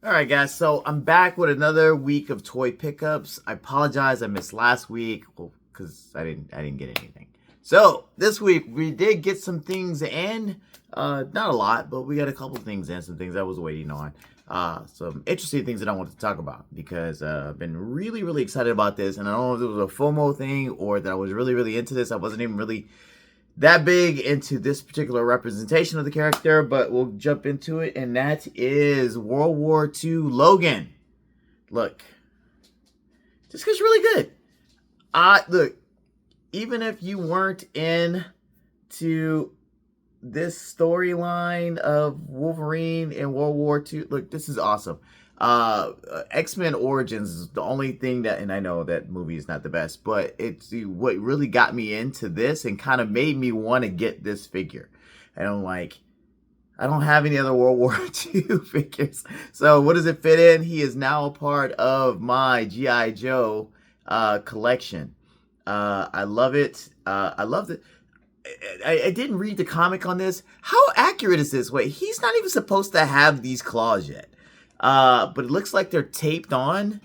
All right, guys. So I'm back with another week of toy pickups. I apologize, I missed last week, well, because I didn't get anything. So this week we did get some things in, not a lot, but we got a couple things in, some things I was waiting on. Some interesting things that I wanted to talk about because I've been really excited about this, and I don't know if it was a FOMO thing or that I was really into this. I wasn't even really that big into this particular representation of the character, but we'll jump into it, and that is World War II Logan. Look, this guy's really good. Look, even if you weren't into this storyline of Wolverine in World War II, look, this is awesome. X-Men Origins is the only thing that, and I know that movie is not the best, but it's what really got me into this and kind of made me want to get this figure. And I'm like, I don't have any other World War II figures. So what does it fit in? He is now a part of my G.I. Joe collection. I love it. I love it. I didn't read the comic on this. How accurate is this? Wait, he's not even supposed to have these claws yet. But it looks like they're taped on,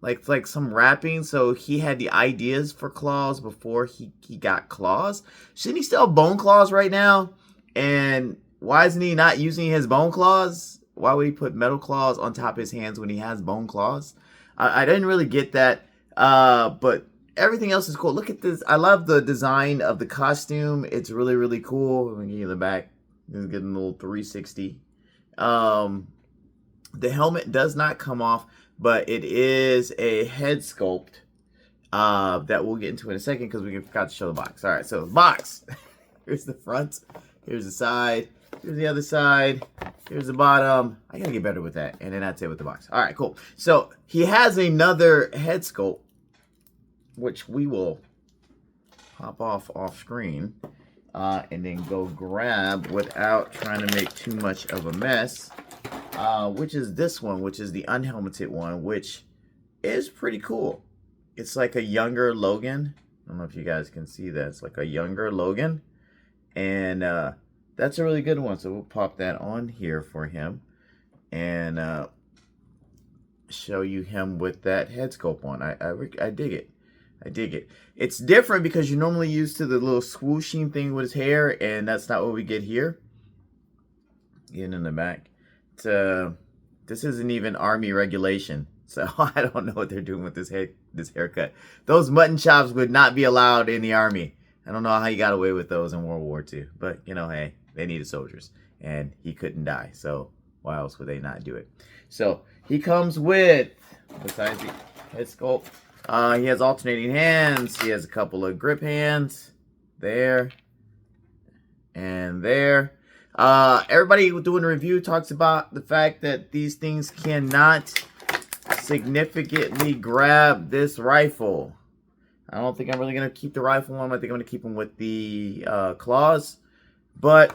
like some wrapping. So he had the ideas for claws before he got claws. Shouldn't he still have bone claws right now? And why isn't he not using his bone claws? Why would he put metal claws on top of his hands when he has bone claws? I didn't really get that. But everything else is cool. Look at this. I love the design of the costume. It's really cool. Let me give you the back. It's getting a little 360. The helmet does not come off, but it is a head sculpt that we'll get into in a second because we forgot to show the box. All right, so the box. Here's the front. Here's the side. Here's the other side. Here's the bottom. I gotta get better with that. And then that's it with the box. All right, cool. So he has another head sculpt, which we will pop off screen and then go grab without trying to make too much of a mess. Which is this one, which is the unhelmeted one, which is pretty cool. It's like a younger Logan. I don't know if you guys can see that. It's like a younger Logan. And that's a really good one. So we'll pop that on here for him. And show you him with that head sculpt on. I dig it. I dig it. It's different because you're normally used to the little swooshing thing with his hair. And that's not what we get here. Getting in the back. This isn't even army regulation, so I don't know what they're doing with this haircut. Those mutton chops would not be allowed in the army. I don't know how he got away with those in World War II, but you know, hey, they needed soldiers, and he couldn't die, so why else would they not do it? So he comes with, besides the head sculpt, he has alternating hands. He has a couple of grip hands there and there. Everybody doing the review talks about the fact that these things cannot significantly grab this rifle. I don't think I'm really going to keep the rifle on. I think I'm going to keep them with the claws. But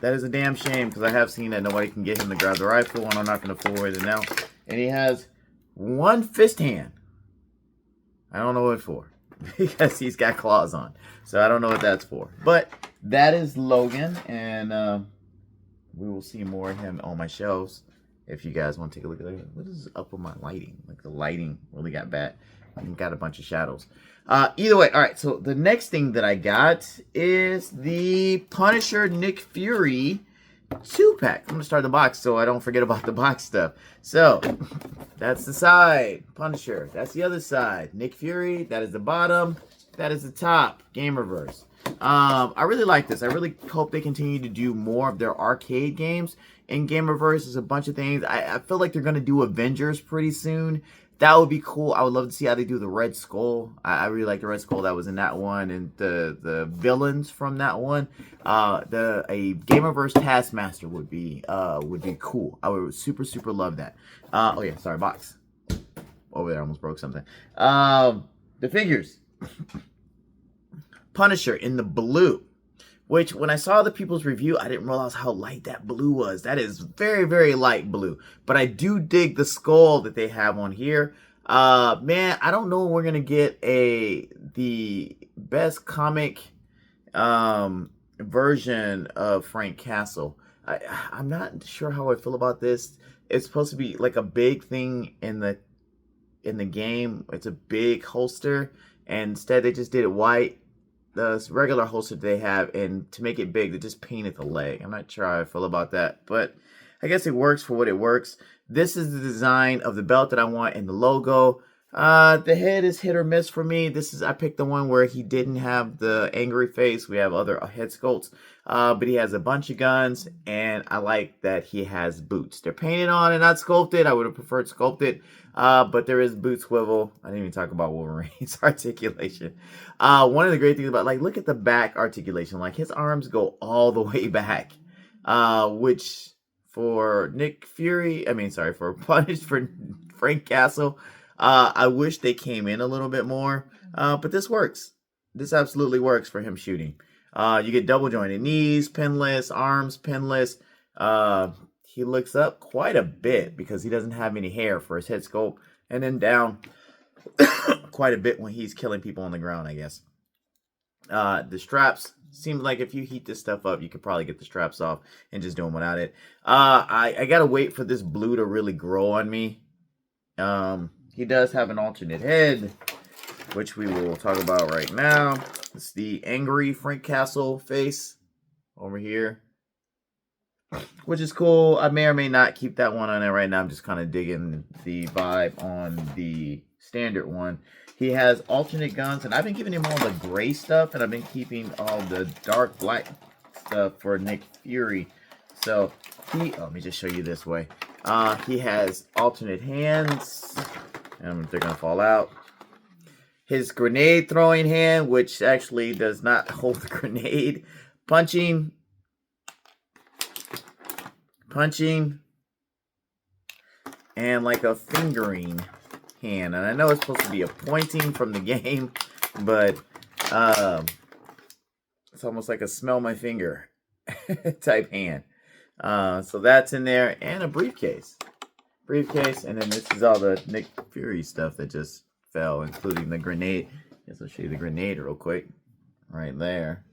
that is a damn shame because I have seen that nobody can get him to grab the rifle, and I'm not going to fool with it now. And he has one fist hand. I don't know what for because he's got claws on. So I don't know what that's for. But that is Logan, and we will see more of him on my shelves if you guys want to take a look at it. What is up with my lighting? Like the lighting really got bad. I got a bunch of shadows. Either way, all right. So the next thing that I got is the Punisher Nick Fury 2-pack. I'm going to start the box so I don't forget about the box stuff. So that's the side, Punisher. That's the other side, Nick Fury. That is the bottom. That is the top, Gamerverse. I really like this. I really hope they continue to do more of their arcade games. In Gamerverse, there's a bunch of things. I feel like they're going to do Avengers pretty soon. That would be cool. I would love to see how they do the Red Skull. I really like the Red Skull that was in that one, and the villains from that one. A Gamerverse Taskmaster would be cool. I would super love that. Oh yeah, sorry, box. Over there, I almost broke something. The figures. Punisher in the blue, which when I saw the people's review, I didn't realize how light that blue was. That is very light blue, but I do dig the skull that they have on here. Man, I don't know when we're gonna get the best comic version of Frank Castle. I'm not sure how I feel about this. It's supposed to be like a big thing in the game. It's a big holster, and instead they just did it white. The regular holster they have, and to make it big, they just painted the leg. I'm not sure how I feel about that, but I guess it works for what it works. This is the design of the belt that I want in the logo. The head is hit or miss for me. I picked the one where he didn't have the angry face. We have other head sculpts, but he has a bunch of guns, and I like that he has boots. They're painted on and not sculpted. I would have preferred sculpted, but there is boot swivel. I didn't even talk about Wolverine's articulation. One of the great things about, like, look at the back articulation. Like, his arms go all the way back, which for for Punish, for Frank Castle, I wish they came in a little bit more, but this works. This absolutely works for him shooting. You get double jointed knees, pinless, arms pinless. He looks up quite a bit because he doesn't have any hair for his head sculpt, and then down quite a bit when he's killing people on the ground, I guess. The straps, seems like if you heat this stuff up, you could probably get the straps off and just do them without it. I gotta wait for this blue to really grow on me. He does have an alternate head, which we will talk about right now. It's the angry Frank Castle face over here, which is cool. I may or may not keep that one on there right now. I'm just kind of digging the vibe on the standard one. He has alternate guns, and I've been giving him all the gray stuff, and I've been keeping all the dark black stuff for Nick Fury. So let me just show you this way. He has alternate hands, and they're gonna fall out. His grenade throwing hand, which actually does not hold the grenade. Punching, and like a fingering hand. And I know it's supposed to be a pointing from the game, but it's almost like a smell my finger type hand. So that's in there, and a briefcase. And then this is all the Nick Fury stuff that just fell, including the grenade. Guess I'll show you the grenade real quick. Right there.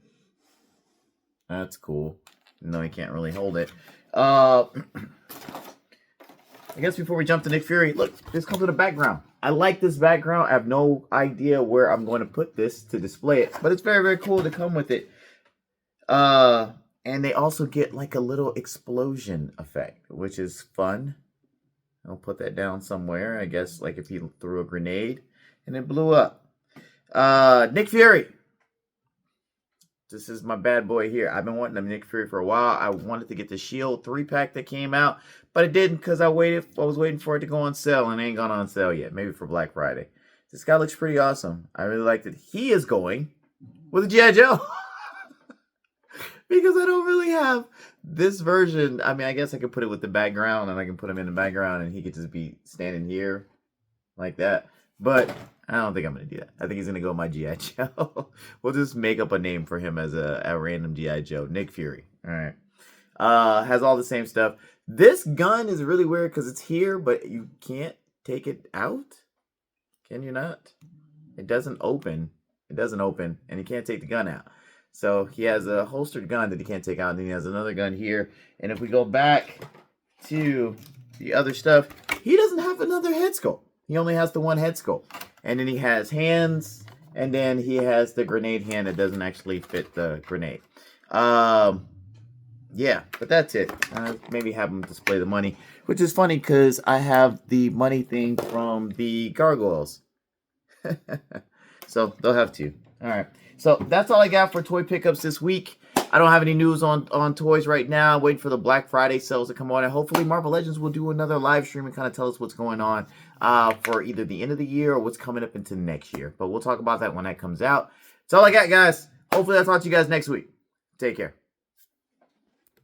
That's cool. No, he can't really hold it. I guess before we jump to Nick Fury, look, this comes with a background. I like this background. I have no idea where I'm going to put this to display it, but it's very, very cool to come with it. And they also get like a little explosion effect, which is fun. I'll put that down somewhere. I guess like if he threw a grenade and it blew up. Nick Fury. This is my bad boy here. I've been wanting a Nick Fury for a while. I wanted to get the Shield 3-pack that came out, but it didn't because I was waiting for it to go on sale, and it ain't gone on sale yet. Maybe for Black Friday. This guy looks pretty awesome. I really like that he is going with a G.I. Joe. Because I don't really have this version. I mean, I guess I could put it with the background, and I can put him in the background, and he could just be standing here like that. But I don't think I'm going to do that. I think he's going to go with my G.I. Joe. We'll just make up a name for him as a random G.I. Joe. Nick Fury. All right. Has all the same stuff. This gun is really weird because it's here, but you can't take it out. Can you not? It doesn't open. And you can't take the gun out. So he has a holstered gun that he can't take out, and then he has another gun here. And if we go back to the other stuff, he doesn't have another head sculpt. He only has the one head sculpt. And then he has hands, and then he has the grenade hand that doesn't actually fit the grenade. Yeah, but that's it. Maybe have him display the money, which is funny because I have the money thing from the gargoyles. So they'll have two. All right. So that's all I got for toy pickups this week. I don't have any news on toys right now. Waiting for the Black Friday sales to come on. And hopefully Marvel Legends will do another live stream and kind of tell us what's going on for either the end of the year or what's coming up into next year. But we'll talk about that when that comes out. That's all I got, guys. Hopefully I'll talk to you guys next week. Take care.